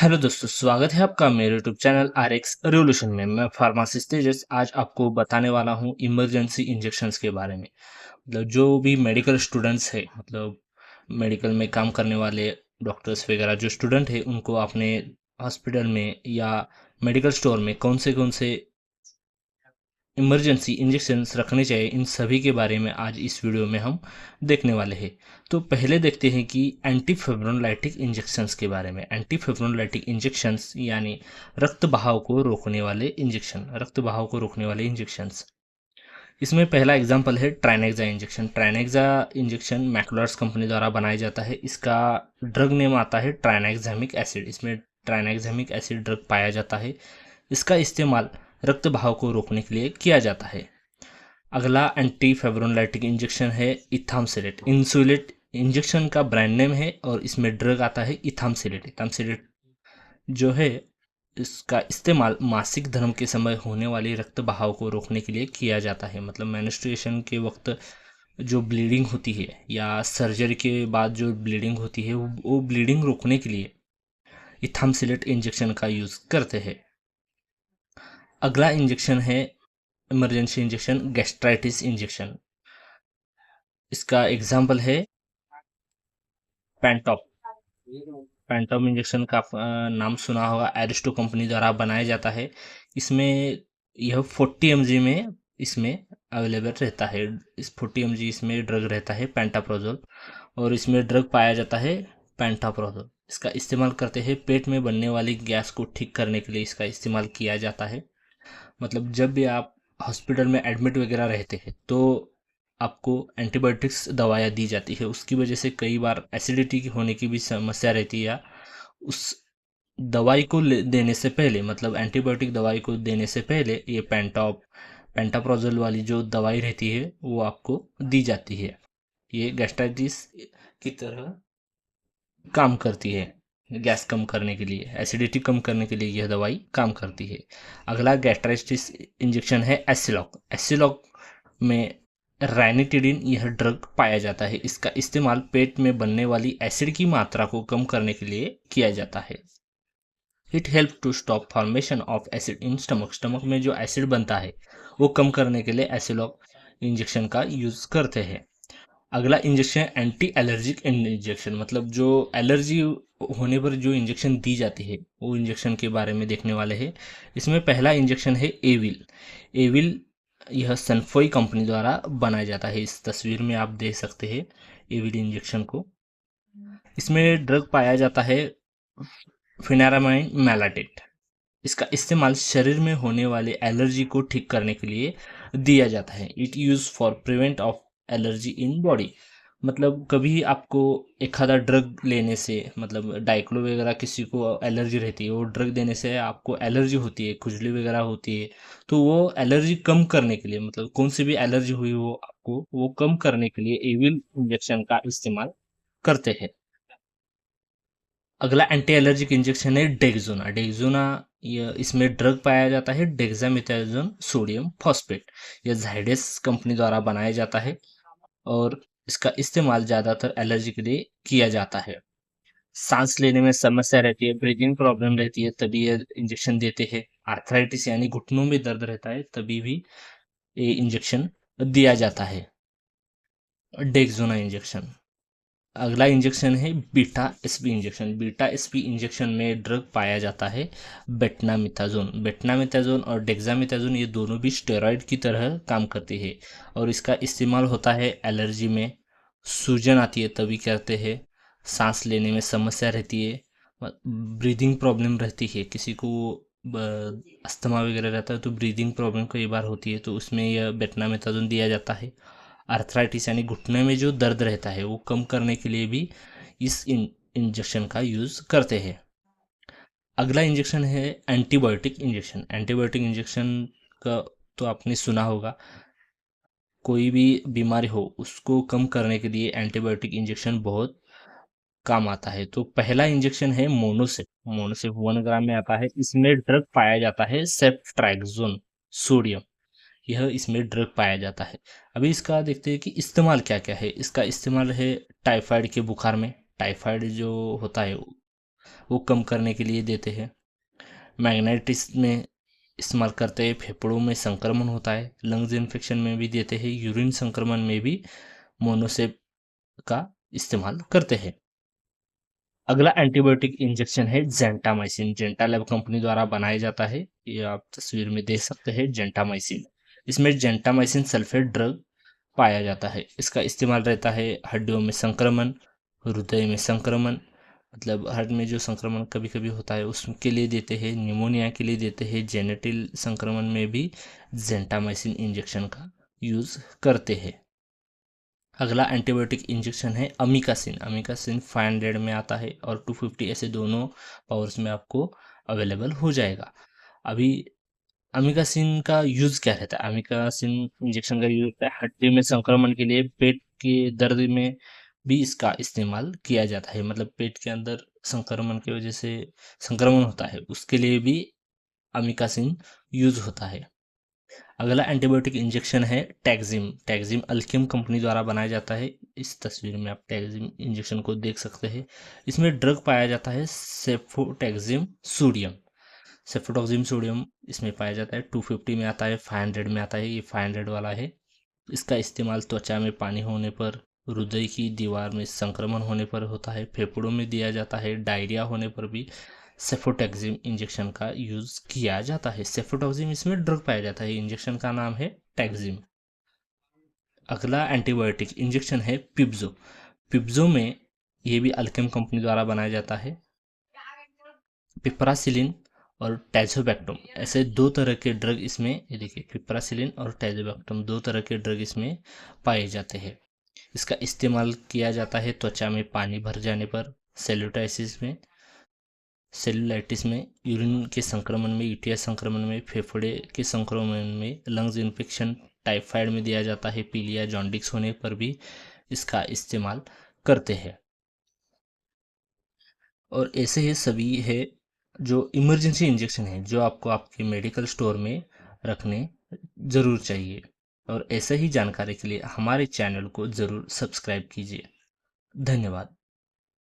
Hello दोस्तों, स्वागत है आपका मेरे यूट्यूब चैनल आरएक्स रिवॉल्यूशन में। मैं फार्मासिस्ट तेजस आज आपको बताने वाला हूँ इमरजेंसी इंजेक्शंस के बारे में। मतलब जो भी मेडिकल स्टूडेंट्स है, मतलब मेडिकल में काम करने वाले डॉक्टर्स वगैरह जो स्टूडेंट है, उनको अपने हॉस्पिटल में या मेडिकल स्टोर में कौन से इमरजेंसी इंजेक्शंस रखने चाहिए, इन सभी के बारे में आज इस वीडियो में हम देखने वाले हैं। तो पहले देखते हैं कि एंटी फिब्रोलाइटिक इंजेक्शंस के बारे में। एंटी फिब्रोलाइटिक इंजेक्शंस यानी रक्त बहाव को रोकने वाले इंजेक्शन, रक्त बहाव को रोकने वाले इंजेक्शंस। इसमें पहला एग्जांपल है ट्राइनेक्सा इंजेक्शन। ट्राइनेक्सा इंजेक्शन मैक्लोडॉर्स कंपनी द्वारा बनाया जाता है। इसका ड्रग नेम आता है ट्राइनेक्सामिक एसिड। इसमें ट्राइनेक्सामिक एसिड ड्रग पाया जाता है। इसका इस्तेमाल रक्त बहाव को रोकने के लिए किया जाता है। अगला एंटी फेब्रोनलाइटिक इंजेक्शन है इथामसेलेट। इंसुलेट इंजेक्शन का ब्रांड नेम है और इसमें ड्रग आता है इथामसेलेट। इथामसेलेट जो है, इसका इस्तेमाल मासिक धर्म के समय होने वाली रक्त बहाव को रोकने के लिए किया जाता है। मतलब मेंस्ट्रुएशन के वक्त जो ब्लीडिंग होती है या सर्जरी के बाद जो ब्लीडिंग होती है, वो ब्लीडिंग रोकने के लिए इथामसेलेट इंजेक्शन का यूज़ करते हैं। अगला इंजेक्शन है इमरजेंसी इंजेक्शन गैस्ट्राइटिस इंजेक्शन। इसका एग्जाम्पल है पैंटॉप। पैंटॉप इंजेक्शन का नाम सुना होगा, एरिस्टो कंपनी द्वारा बनाया जाता है। इसमें यह 40 mg में इसमें अवेलेबल रहता है। इस 40 mg इसमें ड्रग रहता है पेंटाप्रोजोल, और इसमें ड्रग पाया जाता है पेंटाप्रोजोल। इसका इस्तेमाल करते हैं पेट में बनने वाली गैस को ठीक करने के लिए इसका इस्तेमाल किया जाता है। मतलब जब भी आप हॉस्पिटल में एडमिट वगैरह रहते हैं तो आपको एंटीबायोटिक्स दवाइयाँ दी जाती है। उसकी वजह से कई बार एसिडिटी की होने की भी समस्या रहती है, या उस दवाई को देने से पहले, मतलब एंटीबायोटिक दवाई को देने से पहले ये पेंटाप्रोजोल वाली जो दवाई रहती है वो आपको दी जाती है। ये गैस्ट्राइटिस की तरह काम करती है। गैस कम करने के लिए, एसिडिटी कम करने के लिए यह दवाई काम करती है। अगला गैस्ट्राइटिस इंजेक्शन है एसिलॉक। एसिलॉक में राइनिटिडिन यह ड्रग पाया जाता है। इसका इस्तेमाल पेट में बनने वाली एसिड की मात्रा को कम करने के लिए किया जाता है। It help to stop formation of acid in stomach. Stomach में जो एसिड बनता है वो कम करने के लिए एसिलॉक इंजेक्शन का यूज करते हैं। अगला इंजेक्शन एंटी एलर्जिक इंजेक्शन। मतलब जो एलर्जी होने पर जो इंजेक्शन दी जाती है, वो इंजेक्शन के बारे में देखने वाले हैं। इसमें पहला इंजेक्शन है एविल। एविल यह सनफोई कंपनी द्वारा बनाया जाता है। इस तस्वीर में आप देख सकते हैं एविल इंजेक्शन को। इसमें ड्रग पाया जाता है फिनारामाइन मैलाटेट। इसका इस्तेमाल शरीर में होने वाले एलर्जी को ठीक करने के लिए दिया जाता है। It use for prevent of allergy in body. मतलब कभी आपको एक आधा ड्रग लेने से, मतलब डाइक्लो वगैरह किसी को एलर्जी रहती है, वो ड्रग देने से आपको एलर्जी होती है, खुजली वगैरह होती है, तो वो एलर्जी कम करने के लिए, मतलब कौन सी भी एलर्जी हुई हो आपको, वो कम करने के लिए एविल इंजेक्शन का इस्तेमाल करते हैं। अगला एंटी एलर्जिक इंजेक्शन है डेक्सोना। डेक्सोना ये इसमें ड्रग पाया जाता है डेक्सामेथासोन सोडियम फॉस्फेट। यह जाइडस कंपनी द्वारा बनाया जाता है और इसका इस्तेमाल ज़्यादातर एलर्जी के लिए किया जाता है। सांस लेने में समस्या रहती है, ब्रीदिंग प्रॉब्लम रहती है, तभी ये इंजेक्शन देते हैं। आर्थराइटिस यानी घुटनों में दर्द रहता है, तभी भी ये इंजेक्शन दिया जाता है, डेक्सोना इंजेक्शन। अगला इंजेक्शन है beta SP injection. Beta SP injection में ड्रग पाया जाता है बेटनामिथाजोन। बेटनामिथाजोन और डेक्सामेथाजोन ये दोनों भी स्टेरॉयड की तरह काम करते हैं, और इसका इस्तेमाल होता है एलर्जी में, सूजन आती है तभी करते हैं, सांस लेने में समस्या रहती है, ब्रीदिंग प्रॉब्लम रहती है, किसी को अस्थमा वगैरह रहता है तो ब्रीदिंग प्रॉब्लम कई बार होती है, तो उसमें यह बेटनामेथाजोन दिया जाता है। आर्थराइटिस यानी घुटने में जो दर्द रहता है वो कम करने के लिए भी इस इंजेक्शन का यूज़ करते हैं। अगला इंजेक्शन है एंटीबायोटिक इंजेक्शन। एंटीबायोटिक इंजेक्शन का तो आपने सुना होगा, कोई भी बीमारी हो उसको कम करने के लिए एंटीबायोटिक इंजेक्शन बहुत काम आता है। तो पहला इंजेक्शन है मोनोसेप। मोनोसेप 1 ग्राम में आता है। इसमें ड्रग पाया जाता है सेफ्ट्रैक्सोन सोडियम। यह इसमें ड्रग पाया जाता है। अभी इसका देखते हैं कि इस्तेमाल क्या-क्या है। इसका इस्तेमाल है टाइफाइड के बुखार में। टाइफाइड जो होता है वो कम करने के लिए देते हैं। मैग्नेटिस में इस्तेमाल करते हैं, फेफड़ों में संक्रमण होता है, लंग्स इन्फेक्शन में भी देते हैं, यूरिन संक्रमण में भी मोनोसेप का इस्तेमाल करते हैं। अगला एंटीबायोटिक इंजेक्शन है जेंटामाइसिन। जेंटालैब कंपनी द्वारा बनाया जाता है, ये आप तस्वीर में देख सकते हैं जेंटामाइसिन। इसमें जेंटामाइसिन सल्फेट ड्रग पाया जाता है। इसका इस्तेमाल रहता है हड्डियों में संक्रमण, हृदय में संक्रमण, मतलब हार्ट में जो संक्रमण कभी कभी होता है उसके लिए देते हैं, निमोनिया के लिए देते हैं, जेनेटिल संक्रमण में भी जेंटामाइसिन इंजेक्शन का यूज़ करते हैं। अगला एंटीबायोटिक इंजेक्शन है अमीकासिन। अमीकासिन 500 में आता है और 250 ऐसे दोनों पावर्स में आपको अवेलेबल हो जाएगा। अभी अमीकासिन का यूज़ क्या रहता है? अमीकासिन इंजेक्शन का यूज़ होता है हड्डी में संक्रमण के लिए, पेट के दर्द में भी इसका इस्तेमाल किया जाता है, मतलब पेट के अंदर संक्रमण की वजह से संक्रमण होता है उसके लिए भी अमीकासिन यूज़ होता है। अगला एंटीबायोटिक इंजेक्शन है टैक्जिम। टैक्जिम अल्केम कंपनी द्वारा बनाया जाता है। इस तस्वीर में आप टैक्जिम इंजेक्शन को देख सकते हैं। इसमें ड्रग पाया जाता है सेफोटैक्जिम सोडियम। सेफोटैक्जिम सोडियम इसमें पाया जाता है, 250 में आता है, 500 में आता है, ये 500 वाला है। इसका इस्तेमाल त्वचा में पानी होने पर, हृदय की दीवार में संक्रमण होने पर होता है, फेफड़ों में दिया जाता है, डायरिया होने पर भी सेफोटैक्सिम इंजेक्शन का यूज़ किया जाता है। सेफोटैक्सिम इसमें ड्रग पाया जाता है, इंजेक्शन का नाम है टैक्सिम। अगला एंटीबायोटिक इंजेक्शन है पिब्जो। पिब्जो में ये भी अल्केम कंपनी द्वारा बनाया जाता है। पिपरासिलिन और टैजोबैक्टम ऐसे दो तरह के ड्रग इसमें, ये देखिए पिपरासिलिन और टैजोबैक्टम दो तरह के ड्रग इसमें पाए जाते हैं। इसका इस्तेमाल किया जाता है त्वचा में पानी भर जाने पर, सेल्यूटाइसिस में, सेलुलाइटिस में, यूरिन के संक्रमण में, यूटीआई संक्रमण में, फेफड़े के संक्रमण में, लंग्स इन्फेक्शन, टाइफाइड में दिया जाता है, पीलिया जॉन्डिस होने पर भी इसका इस्तेमाल करते हैं। और ऐसे ही सभी है जो इमरजेंसी इंजेक्शन है जो आपको आपके मेडिकल स्टोर में रखने ज़रूर चाहिए। और ऐसे ही जानकारी के लिए हमारे चैनल को ज़रूर सब्सक्राइब कीजिए। धन्यवाद।